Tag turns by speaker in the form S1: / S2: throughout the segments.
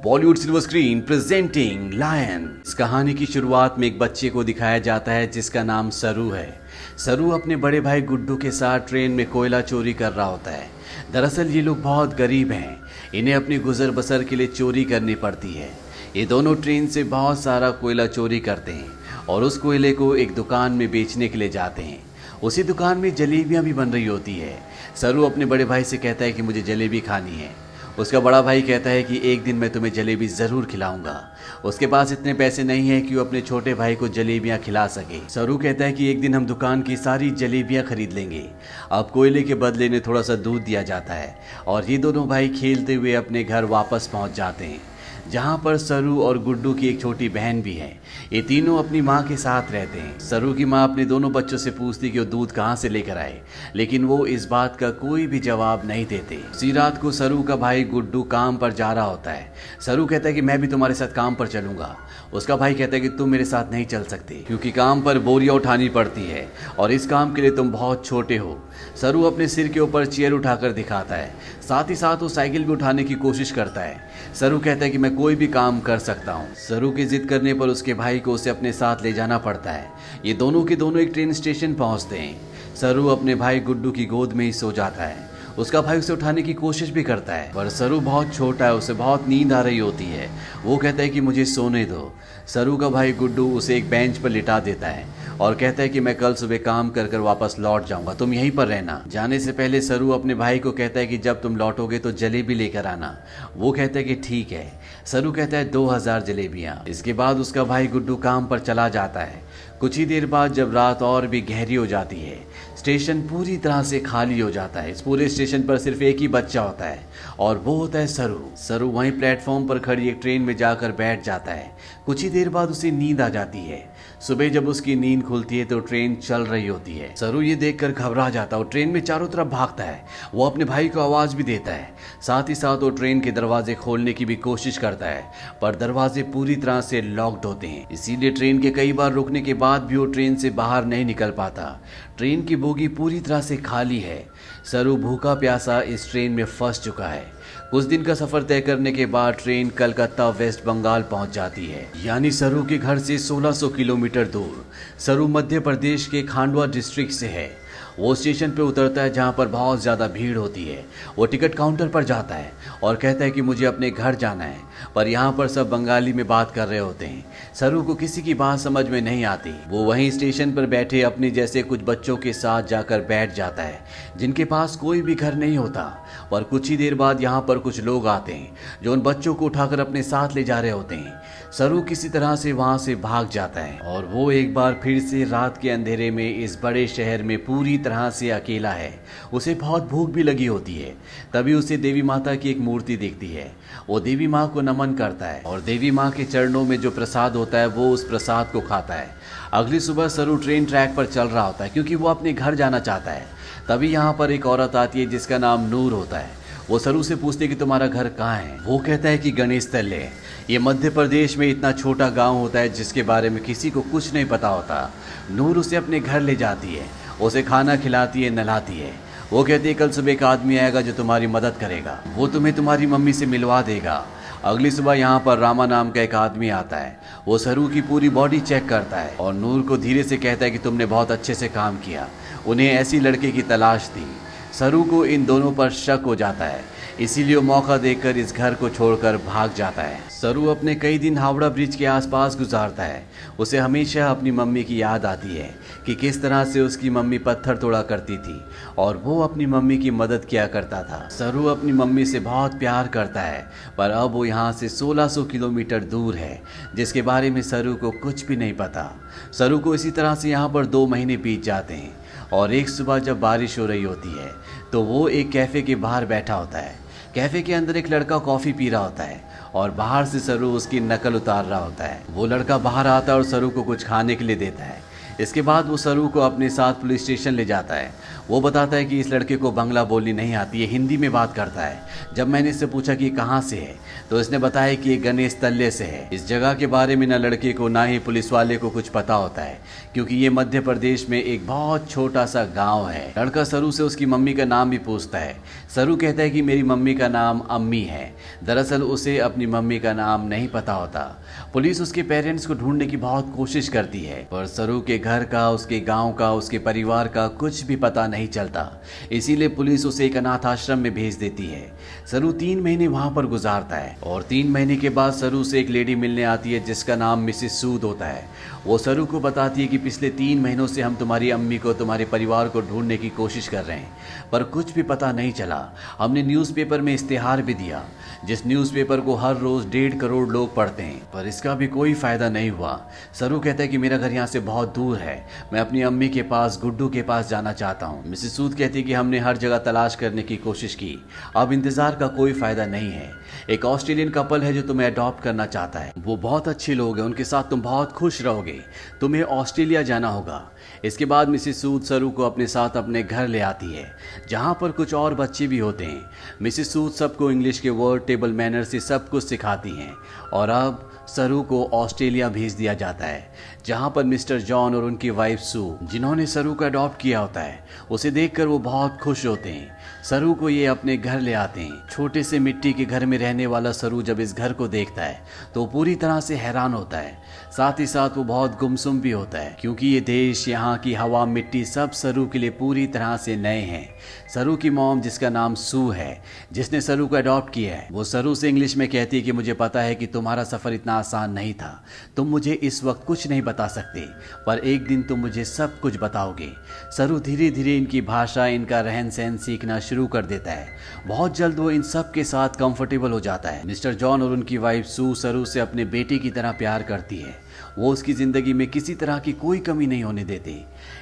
S1: Bollywood silver screen presenting lion. इस कहानी की शुरुआत में एक बच्चे को दिखाया जाता है जिसका नाम सरू है। सरू अपने बड़े भाई गुड्डू के साथ ट्रेन में कोयला चोरी कर रहा होता है। दरअसल ये लोग बहुत गरीब हैं, इन्हें अपनी गुजर बसर के लिए चोरी करनी पड़ती है। ये दोनों ट्रेन से बहुत सारा कोयला चोरी करते हैं और उस कोयले को एक दुकान में बेचने के लिए जाते हैं। उसी दुकान में जलेबियां भी बन रही होती है। सरू अपने बड़े भाई से कहता है कि मुझे जलेबी खानी है। उसका बड़ा भाई कहता है कि एक दिन मैं तुम्हें जलेबी ज़रूर खिलाऊंगा। उसके पास इतने पैसे नहीं है कि वो अपने छोटे भाई को जलेबियां खिला सके। सरू कहता है कि एक दिन हम दुकान की सारी जलेबियां खरीद लेंगे। अब कोयले के बदले में थोड़ा सा दूध दिया जाता है और ये दोनों भाई खेलते हुए अपने घर वापस पहुंच जाते हैं, जहां पर सरू और गुड्डू की एक छोटी बहन भी है। ये तीनों अपनी माँ के साथ रहते हैं। सरू की माँ अपने दोनों बच्चों से पूछती कि वो दूध कहाँ से लेकर आए, लेकिन वो इस बात का कोई भी जवाब नहीं देते। उसी रात को सरू का भाई गुड्डू काम पर जा रहा होता है। सरू कहता है कि मैं भी तुम्हारे साथ काम पर चलूंगा। उसका भाई कहता है कि तुम मेरे साथ नहीं चल सकते क्योंकि काम पर बोरियां उठानी पड़ती है और इस काम के लिए तुम बहुत छोटे हो। सरू अपने सिर के ऊपर चेयर उठाकर दिखाता है, साथ ही साथ वो साइकिल भी उठाने की कोशिश करता है। सरू कहता है कि मैं कोई भी काम कर सकता हूँ। सरू की जिद करने पर उसके भाई को उसे अपने साथ ले जाना पड़ता है। ये दोनों के दोनों एक ट्रेन स्टेशन पहुँचते हैं। सरू अपने भाई गुड्डू की गोद में ही सो जाता है। उसका भाई उसे उठाने की कोशिश भी करता है पर सरू बहुत छोटा है, उसे बहुत नींद आ रही होती है। वो कहता है कि मुझे सोने दो। सरू का भाई गुड्डू उसे एक बेंच पर लिटा देता है और कहता है कि मैं कल सुबह काम कर कर वापस लौट जाऊंगा, तुम यहीं पर रहना। जाने से पहले सरू अपने भाई को कहता है कि जब तुम लौटोगे तो जलेबी लेकर आना। वो कहता है कि ठीक है। सरू कहता है 2000 जलेबियां। इसके बाद उसका भाई गुड्डू काम पर चला जाता है। कुछ ही देर बाद जब रात और भी गहरी हो जाती है, स्टेशन पूरी तरह से खाली हो जाता है। इस पूरे स्टेशन पर सिर्फ एक ही बच्चा होता है और वो होता है सरू। सरू वहीं प्लेटफॉर्म पर खड़ी एक ट्रेन में जाकर बैठ जाता है। कुछ ही देर बाद उसे नींद आ जाती है। सुबह जब उसकी नींद खुलती है तो ट्रेन चल रही होती है। सरू ये देखकर घबरा जाता है और ट्रेन में चारों तरफ भागता है। वो अपने भाई को आवाज भी देता है। साथ ही साथ वो ट्रेन के दरवाजे खोलने की भी कोशिश करता है पर दरवाजे पूरी तरह से लॉक्ड होते हैं। इसीलिए ट्रेन के कई बार रुकने के बाद भी वो ट्रेन से बाहर नहीं निकल पाता। ट्रेन की बोगी पूरी तरह से खाली है। सरू भूखा प्यासा इस ट्रेन में फंस चुका है। कुछ दिन का सफर तय करने के बाद ट्रेन कलकत्ता वेस्ट बंगाल पहुंच जाती है, यानी सरू के घर से 1600 किलोमीटर दूर। सरू मध्य प्रदेश के खांडवा डिस्ट्रिक्ट से है। वो स्टेशन पे उतरता है जहाँ पर बहुत ज़्यादा भीड़ होती है। वो टिकट काउंटर पर जाता है और कहता है कि मुझे अपने घर जाना है, पर यहाँ पर सब बंगाली में बात कर रहे होते हैं। सरू को किसी की बात समझ में नहीं आती। वो वहीं स्टेशन पर बैठे अपने जैसे कुछ बच्चों के साथ जाकर बैठ जाता है जिनके पास कोई भी घर नहीं होता। पर कुछ ही देर बाद यहाँ पर कुछ लोग आते हैं जो उन बच्चों को उठाकर अपने साथ ले जा रहे होते हैं। सरू किसी तरह से वहाँ से भाग जाता है और वो एक बार फिर से रात के अंधेरे में इस बड़े शहर में पूरी तरह से अकेला है। उसे बहुत भूख भी लगी होती है। तभी उसे देवी माता की एक मूर्ति दिखती है। वो देवी माँ को नमन करता है और देवी माँ के चरणों में जो प्रसाद होता है वो उस प्रसाद को खाता है। अगली सुबह सरू ट्रेन ट्रैक पर चल रहा होता है क्योंकि वो अपने घर जाना चाहता है। तभी यहाँ पर एक औरत आती है जिसका नाम नूर होता है। वो सरू से पूछती है कि तुम्हारा घर कहाँ है। वो कहता है कि गणेश तल्ले। ये मध्य प्रदेश में इतना छोटा गांव होता है जिसके बारे में किसी को कुछ नहीं पता होता। नूर उसे अपने घर ले जाती है, उसे खाना खिलाती है, नहलाती है। वो कहती है कल सुबह एक आदमी आएगा जो तुम्हारी मदद करेगा, वो तुम्हें तुम्हारी मम्मी से मिलवा देगा। अगली सुबह यहाँ पर रामा नाम का एक आदमी आता है। वो सरू की पूरी बॉडी चेक करता है और नूर को धीरे से कहता है कि तुमने बहुत अच्छे से काम किया। उन्हें ऐसी लड़के की तलाश थी। सरू को इन दोनों पर शक हो जाता है, इसीलिए वो मौका देखकर इस घर को छोड़कर भाग जाता है। सरू अपने कई दिन हावड़ा ब्रिज के आसपास गुजारता है। उसे हमेशा अपनी मम्मी की याद आती है कि किस तरह से उसकी मम्मी पत्थर तोड़ा करती थी और वो अपनी मम्मी की मदद किया करता था। सरू अपनी मम्मी से बहुत प्यार करता है पर अब वो यहाँ से 1600 किलोमीटर दूर है जिसके बारे में सरू को कुछ भी नहीं पता। सरू को इसी तरह से यहाँ पर 2 महीने बीत जाते हैं और एक सुबह जब बारिश हो रही होती है तो वो एक कैफ़े के बाहर बैठा होता है। कैफ़े के अंदर एक लड़का कॉफ़ी पी रहा होता है और बाहर से सरू उसकी नकल उतार रहा होता है। वो लड़का बाहर आता है और सरू को कुछ खाने के लिए देता है। इसके बाद वो सरू को अपने साथ पुलिस स्टेशन ले जाता है। वो बताता है कि इस लड़के को बंगला बोलनी नहीं आती है, हिंदी में बात करता है। जब मैंने इससे पूछा कि कहाँ से है तो इसने बताया कि ये गणेश तल्ले से है। इस जगह के बारे में ना लड़के को ना ही पुलिस वाले को कुछ पता होता है, क्योंकि ये मध्य प्रदेश में एक बहुत छोटा सा गांव है। लड़का सरू से उसकी मम्मी का नाम भी पूछता है। सरू कहता है कि मेरी मम्मी का नाम अम्मी है। दरअसल उसे अपनी मम्मी का नाम नहीं पता होता। पुलिस उसके पेरेंट्स को ढूंढने की बहुत कोशिश करती है, पर सरू के घर का, उसके गांव का, उसके परिवार का कुछ भी पता नहीं चलता। इसीलिए पुलिस उसे एक अनाथ आश्रम में भेज देती है। सरू 3 महीने वहां पर गुजारता है और 3 महीने के बाद सरू से एक लेडी मिलने आती है जिसका नाम मिसेस सूद होता है। वो सरू को बताती है कि पिछले 3 महीनों से हम तुम्हारी अम्मी को, तुम्हारे परिवार को ढूंढने की कोशिश कर रहे हैं, पर कुछ भी पता नहीं चला। हमने न्यूज़पेपर में इश्तेहार भी दिया, जिस न्यूज़पेपर को हर रोज 1.5 करोड़ लोग पढ़ते हैं, पर इसका भी कोई फायदा नहीं हुआ। सरू कहता है कि मेरा घर यहाँ से बहुत दूर है, मैं अपनी अम्मी के पास, गुड्डू के पास जाना चाहता हूँ। मिसेस सूद कहती है कि हमने हर जगह तलाश करने की कोशिश की, अब इंतजार का कोई फायदा नहीं है। एक ऑस्ट्रेलियन कपल है जो तुम्हें अडॉप्ट करना चाहता है, वो बहुत अच्छे लोग हैं, उनके साथ तुम बहुत खुश रहोगे, तुम्हें ऑस्ट्रेलिया जाना होगा। इसके बाद मिसेस सूद सरू को अपने साथ अपने घर ले आती है, जहां पर कुछ और बच्चे भी होते हैं। मिसेस सूद सबको इंग्लिश के वर्ड, टेबल मैनर से सब कुछ सिखाती हैं और अब सरू को ऑस्ट्रेलिया भेज दिया जाता है, जहां पर मिस्टर जॉन और उनकी वाइफ सू, जिन्होंने सरू को अडॉप्ट किया होता है, उसे देखकर वो बहुत खुश होते हैं। सरू को ये अपने घर ले आते हैं। छोटे से मिट्टी के घर में रहने वाला सरू जब इस घर को देखता है तो पूरी तरह से हैरान होता है। साथ ही साथ वो बहुत गुमसुम भी होता है, क्योंकि ये देश, यहाँ की हवा, मिट्टी सब सरू के लिए पूरी तरह से नए हैं। सरू की मॉम, जिसका नाम सू है, जिसने सरू को अडॉप्ट किया है, वो सरू से इंग्लिश में कहती है कि मुझे पता है कि तुम्हारा सफर इतना आसान नहीं था, तुम मुझे इस वक्त कुछ नहीं बता सकते, पर एक दिन तुम मुझे सब कुछ बताओगे। सरू धीरे धीरे इनकी भाषा, इनका रहन सहन सीखना शुरू कर देता है। बहुत जल्द वो इन सब के साथ कंफर्टेबल हो जाता है। मिस्टर जॉन और उनकी वाइफ सू सरू से अपने बेटे की तरह प्यार करती है। वो उसकी जिंदगी में किसी तरह की कोई कमी नहीं होने देते।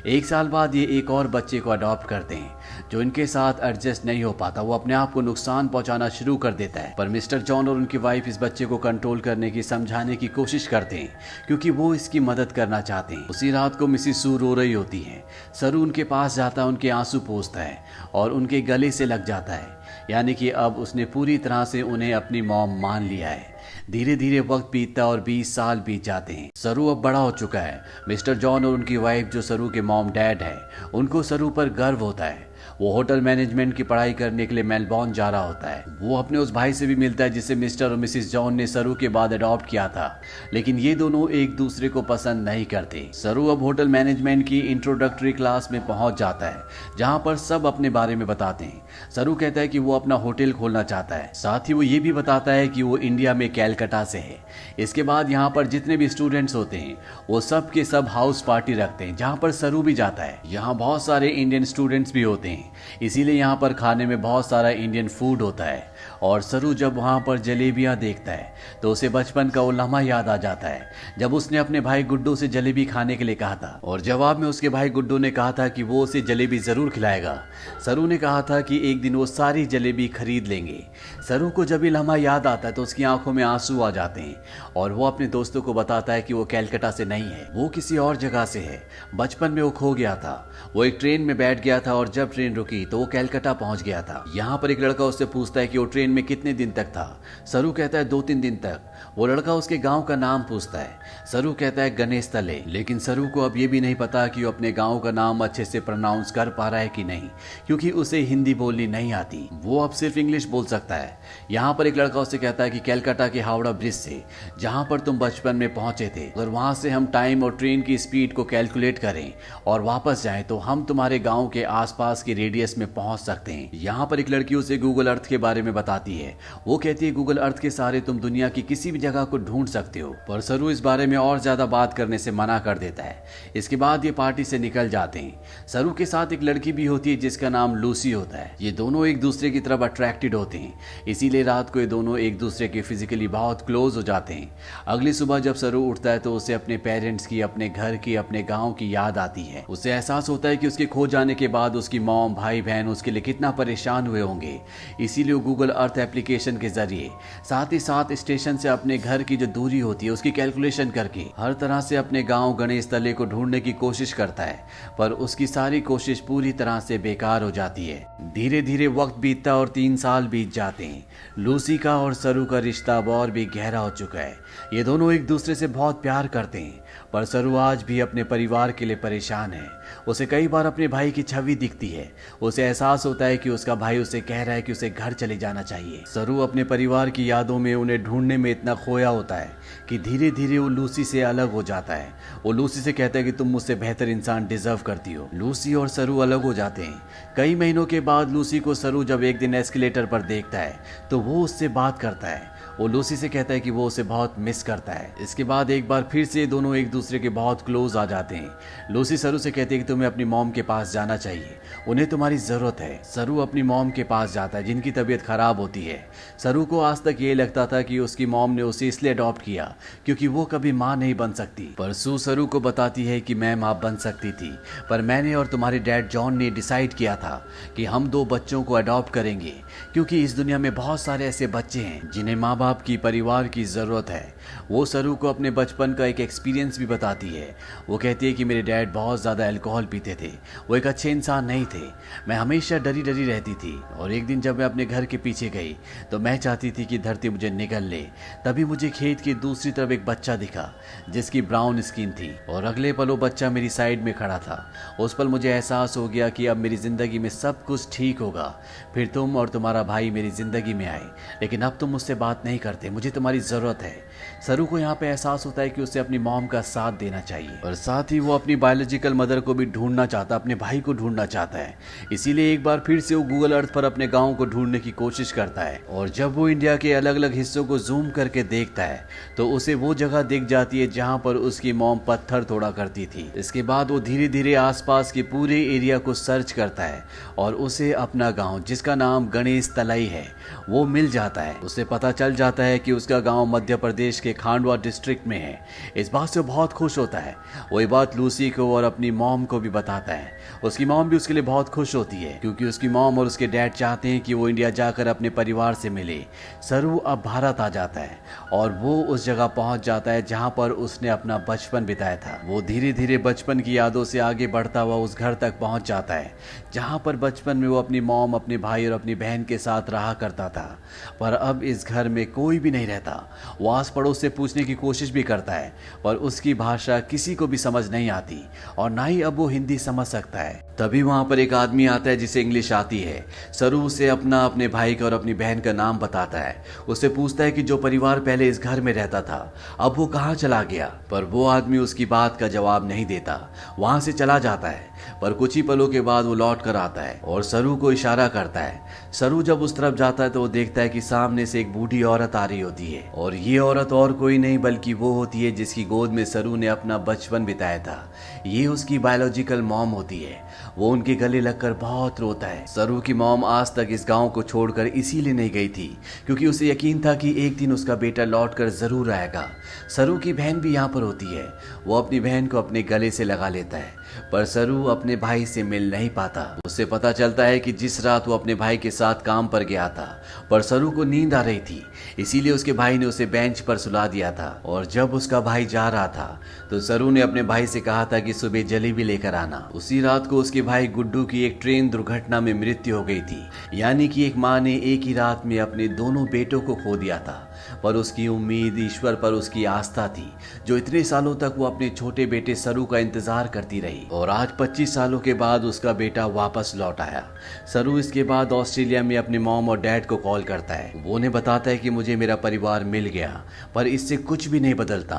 S1: 1 साल बाद ये एक और बच्चे को अडॉप्ट करते हैं, जो इनके साथ एडजस्ट नहीं हो पाता। वो अपने आप को नुकसान पहुंचाना शुरू कर देता है, पर मिस्टर जॉन और उनकी वाइफ इस बच्चे को कंट्रोल करने की, समझाने की कोशिश करते हैं, क्योंकि वो इसकी मदद करना चाहते हैं। उसी रात को मिसेस सू रो रही होती है। सरू उनके पास जाता है, उनके आंसू पोंछता है और उनके गले से लग जाता है, यानी कि अब उसने पूरी तरह से उन्हें अपनी मॉम मान लिया है। धीरे धीरे वक्त बीतता और 20 साल बीत जाते हैं। सरू अब बड़ा हो चुका है। मिस्टर जॉन और उनकी वाइफ, जो सरू के मॉम डैड है, उनको सरू पर गर्व होता है। वो होटल मैनेजमेंट की पढ़ाई करने के लिए मेलबॉर्न जा रहा होता है। वो अपने उस भाई से भी मिलता है जिसे मिस्टर और मिसेस जॉन ने सरू के बाद अडॉप्ट किया था, लेकिन ये दोनों एक दूसरे को पसंद नहीं करते। सरू अब होटल मैनेजमेंट की इंट्रोडक्टरी क्लास में पहुंच जाता है, जहां पर सब अपने बारे में बताते हैं। सरू कहता है कि वो अपना होटल खोलना चाहता है, साथ ही वो ये भी बताता है कि वो इंडिया में कैलकाटा से है। इसके बाद यहाँ पर जितने भी स्टूडेंट्स होते हैं वो सब के सब हाउस पार्टी रखते हैं, जहाँ पर सरू भी जाता है। यहाँ बहुत सारे इंडियन स्टूडेंट्स भी होते हैं, इसीलिए यहाँ पर खाने में बहुत सारा इंडियन फूड होता है। और सरू जब वहाँ पर जलेबियाँ देखता है तो उसे बचपन का वो लम्हा याद आ जाता है, जब उसने अपने भाई गुड्डू से जलेबी खाने के लिए कहा था और जवाब में उसके भाई गुड्डू ने कहा था कि वो उसे जलेबी जरूर खिलाएगा। सरू ने कहा था कि एक दिन वो सारी जलेबी खरीद लेंगे। सरू को जब ये लम्हा याद आता है तो उसकी आंखों में आंसू आ जाते हैं और वो अपने दोस्तों को बताता है कि वो कैलकाटा से नहीं है, वो किसी और जगह से है। बचपन में वो खो गया था, वो एक ट्रेन में बैठ गया था और जब ट्रेन रुकी तो वो कैलकाटा पहुंच गया था। यहाँ पर एक लड़का उससे पूछता है कि वो ट्रेन में कितने दिन तक था। सरू कहता है 2-3 दिन तक। वो लड़का उसके गांव का नाम पूछता है। सरू कहता है गणेश तले, लेकिन सरू को अब ये भी नहीं पता कि वो अपने गांव का नाम अच्छे से प्रोनाउंस कर पा रहा है कि नहीं, क्योंकि उसे हिंदी बोलनी नहीं आती, वो अब सिर्फ इंग्लिश बोल सकता है। यहाँ पर एक लड़का उससे कहता है कि कैलकाटा के हावड़ा ब्रिज से, जहाँ पर तुम बचपन में पहुंचे थे, अगर वहां से हम टाइम और ट्रेन की स्पीड को कैलकुलेट करें और वापस जाएं तो हम तुम्हारे गांव के आसपास के रेडियस में पहुंच सकते हैं। यहाँ पर एक लड़की उसे गूगल अर्थ के बारे में बताती है। वो कहती है गूगल अर्थ के सहारे तुम दुनिया की किसी भी जगह को ढूंढ सकते हो, पर सरू इस बारे में और ज्यादा बात करने से मना कर देता है। इसके बाद ये पार्टी से निकल जाते हैं। सरू के साथ एक लड़की भी होती है जिसका नाम लूसी होता है। ये दोनों एक दूसरे की तरफ अट्रैक्टेड होते हैं, इसीलिए रात को ये दोनों एक दूसरे के फिजिकली बहुत क्लोज हो जाते हैं। अगली सुबह जब सरू उठता है तो उसे अपने पेरेंट्स की, अपने घर की, अपने गाँव की याद आती है। उसे एहसास होता है कि उसके खो जाने के बाद उसकी मॉम, भाई बहन उसके लिए कितना परेशान हुए होंगे। इसीलिए वो गूगल अर्थ एप्लीकेशन के जरिए, साथ ही साथ स्टेशन से अपने घर की जो दूरी होती है उसकी कैलकुलेशन करके हर तरह से अपने गांव गणेश तले को ढूंढने की कोशिश करता है, पर उसकी सारी कोशिश पूरी तरह से बेकार हो जाती है। धीरे धीरे वक्त बीतता और 3 साल बीत जाते हैं। लूसी का और सरू का रिश्ता अब और भी गहरा हो चुका है। ये दोनों एक दूसरे से बहुत प्यार करते हैं, पर सरू आज भी अपने परिवार के लिए परेशान है। उसे कई बार अपने भाई की छवि दिखती है। उसे एहसास होता है कि उसका भाई उसे कह रहा है कि उसे घर चले जाना चाहिए। सरू अपने परिवार की यादों में उन्हें ढूंढने में इतना खोया होता है कि धीरे धीरे वो लूसी से अलग हो जाता है। वो लूसी से कहता है कि तुम मुझसे बेहतर इंसान डिजर्व करती हो। लूसी और सरू अलग हो जाते हैं। कई महीनों के बाद लूसी को सरू जब एक दिन एस्केलेटर पर देखता है तो वो उससे बात करता है। वो लूसी से कहता है कि वो उसे बहुत मिस करता है। इसके बाद एक बार फिर से दोनों एक दूसरे के बहुत क्लोज आ जाते हैं। लूसी सरू से कहती है कि तुम्हें अपनी मॉम के पास जाना चाहिए, उन्हें तुम्हारी जरूरत है। सरू अपनी मॉम के पास जाता है जिनकी तबीयत खराब होती है। सरू को आज तक ये लगता था कि उसकी मॉम ने उसे इसलिए अडॉप्ट किया क्योंकि वो कभी माँ नहीं बन सकती, पर सू सरू को बताती है कि मैं माँ बन सकती थी, पर मैंने और तुम्हारे डैड जॉन ने डिसाइड किया था कि हम 2 बच्चों को अडॉप्ट करेंगे, क्योंकि इस दुनिया में बहुत सारे ऐसे बच्चे हैं जिन्हें माँ बाप की, परिवार की जरूरत है। वो सरू को अपने बचपन का एक एक्सपीरियंस भी बताती है। वो कहती है कि मेरे डैड बहुत ज़्यादा अल्कोहल पीते थे, वो एक अच्छे इंसान नहीं थे। मैं हमेशा डरी डरी रहती थी, और एक दिन जब मैं अपने घर के पीछे गई तो मैं चाहती थी कि धरती मुझे निगल ले। तभी मुझे खेत की दूसरी तरफ एक बच्चा दिखा जिसकी ब्राउन स्किन थी, और अगले पल वो बच्चा मेरी साइड में खड़ा था। उस पल मुझे एहसास हो गया कि अब मेरी ज़िंदगी में सब कुछ ठीक होगा। फिर तुम और तुम्हारा भाई मेरी ज़िंदगी में आए, लेकिन अब तुम मुझसे बात नहीं करते, मुझे तुम्हारी ज़रूरत है। सरू को यहाँ पे एहसास होता है कि उसे अपनी मॉम का साथ देना चाहिए, और साथ ही वो अपनी बायोलॉजिकल मदर को भी ढूंढना चाहता, अपने भाई को ढूंढना चाहता है। इसीलिए एक बार फिर से वो गूगल अर्थ पर अपने गांव को ढूंढने की कोशिश करता है, और जब वो इंडिया के अलग अलग हिस्सों को जूम करके देखता है तो उसे वो जगह दिख जाती है जहाँ पर उसकी मॉम पत्थर तोड़ा करती थी। इसके बाद वो धीरे धीरे आसपास के पूरे एरिया को सर्च करता है और उसे अपना गाँव, जिसका नाम गणेश तलाई है, वो मिल जाता है। उसे पता चल जाता है कि उसका गांव मध्य प्रदेश के खांडवा डिस्ट्रिक्ट में है। इस बात से वो बहुत खुश होता है। वो ये बात लूसी को और अपनी मॉम को भी बताता है। उसकी मॉम भी उसके लिए बहुत खुश होती है, क्योंकि उसकी मॉम और उसके डैड चाहते हैं कि वो इंडिया जाकर अपने परिवार से मिले। सरू अब भारत आ जाता है और वो उस जगह पहुंच जाता है जहां पर उसने अपना बचपन बिताया था। वो धीरे धीरे बचपन की यादों से आगे बढ़ता हुआ उस घर तक पहुंच जाता है जहां पर बचपन में वो अपनी मॉम, अपने भाई और अपनी बहन के साथ रहा करता था। पर अब इस घर में कोई भी नहीं रहता। वो आस पड़ोस से पूछने की कोशिश भी करता है, पर उसकी भाषा किसी को भी समझ नहीं आती, और ना ही अब वो हिंदी समझ सकता है। तभी वहां पर एक आदमी आता है जिसे इंग्लिश आती है। सरू उसे अपने भाई का और अपनी बहन का नाम बताता है। उससे पूछता है कि जो परिवार पहले इस घर में रहता था अब वो कहाँ चला गया, पर वो आदमी उसकी बात का जवाब नहीं देता, वहां से चला जाता है। पर कुछ ही पलों के बाद वो लौट कर आता है और सरू को इशारा करता है। सरू जब उस तरफ जाता है तो वो देखता है कि सामने से एक बूढ़ी औरत आ रही होती है, और ये औरत और कोई नहीं बल्कि वो होती है जिसकी गोद में सरू ने अपना बचपन बिताया था। ये उसकी बायोलॉजिकल मॉम होती है। वो उनके गले लगकर बहुत रोता है। सरू की मॉम आज तक इस गांव को छोड़कर इसीलिए नहीं गई थी क्योंकि उसे यकीन था कि एक दिन उसका बेटा लौटकर जरूर आएगा। सरू की बहन भी यहाँ पर होती है। वो अपनी बहन को अपने गले से लगा लेता है, पर सरू अपने भाई से मिल नहीं पाता। उससे पता चलता है कि जिस रात वो अपने भाई के साथ काम पर गया था, पर सरू को नींद आ रही थी, इसीलिए उसके भाई ने उसे बेंच पर सुला दिया था। और जब उसका भाई जा रहा था तो सरू ने अपने भाई से कहा था कि सुबह जलेबी लेकर आना। उसी रात को उसके भाई गुड्डू की एक ट्रेन दुर्घटना में मृत्यु हो गई थी। यानी कि एक माँ ने एक ही रात में अपने दोनों बेटों को खो दिया था, पर उसकी उम्मीद, ईश्वर पर उसकी आस्था थी, जो इतने सालों तक वो अपने छोटे बेटे सरू का इंतजार करती रही। और आज 25 सालों के बाद उसका बेटा वापस लौट आया। सरू इसके बाद ऑस्ट्रेलिया में अपने मॉम और डैड को कॉल करता है। वो उन्हें बताता है कि मुझे मेरा परिवार मिल गया, पर इससे कुछ भी नहीं बदलता।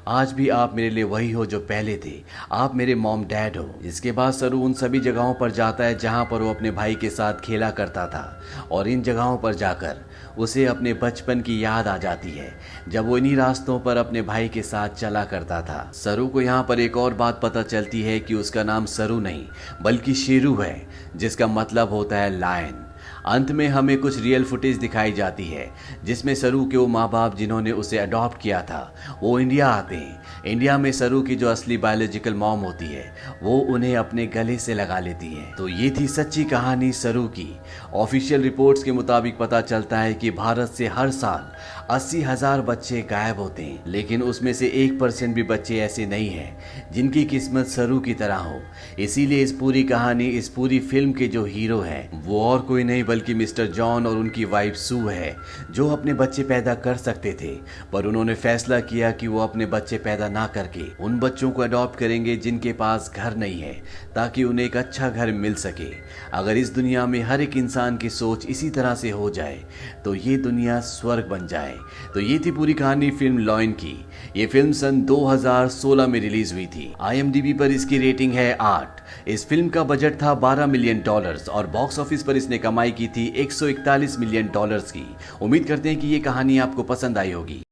S1: आज भी आप मेरे लिए वही हो जो पहले थे, आप मेरे मॉम डैड हो। इसके बाद सरू उन सभी जगहों पर जाता है जहां पर वो अपने भाई के साथ खेला करता था, और इन जगहों पर जाकर उसे अपने बचपन की याद आ जाती है जब वो इन्हीं रास्तों पर अपने भाई के साथ चला करता था। सरू को यहाँ पर एक और बात पता चलती है कि उसका नाम सरू नहीं बल्कि शेरू है, जिसका मतलब होता है लायन। अंत में हमें कुछ रियल फुटेज दिखाई जाती है जिसमें सरू के वो माँ बाप जिन्होंने उसे अडॉप्ट किया था वो इंडिया आते हैं। इंडिया में सरू की जो असली बायोलॉजिकल मॉम होती है वो उन्हें अपने गले से लगा लेती है। तो ये थी सच्ची कहानी सरू की। ऑफिशियल रिपोर्ट्स के मुताबिक पता चलता है कि भारत से हर साल 80,000 बच्चे गायब होते हैं, लेकिन उसमें से 1% भी बच्चे ऐसे नहीं हैं जिनकी किस्मत सरू की तरह हो। इसीलिए इस पूरी कहानी, इस पूरी फिल्म के जो हीरो हैं वो और कोई नहीं बल्कि मिस्टर जॉन और उनकी वाइफ सू है, जो अपने बच्चे पैदा कर सकते थे पर उन्होंने फैसला किया कि वो अपने बच्चे पैदा ना करके उन बच्चों को अडॉप्ट करेंगे जिनके पास घर नहीं है, ताकि उन्हें एक अच्छा घर मिल सके। अगर इस दुनिया में हर एक इंसान की सोच इसी तरह से हो जाए तो ये दुनिया स्वर्ग बन जाए। तो ये थी पूरी कहानी फिल्म लॉयन की। ये फिल्म सन 2016 में रिलीज हुई थी। IMDb पर इसकी रेटिंग है 8। इस फिल्म का बजट था $12 मिलियन और बॉक्स ऑफिस पर इसने कमाई की थी $141 मिलियन की। उम्मीद करते हैं कि ये कहानी आपको पसंद आई होगी।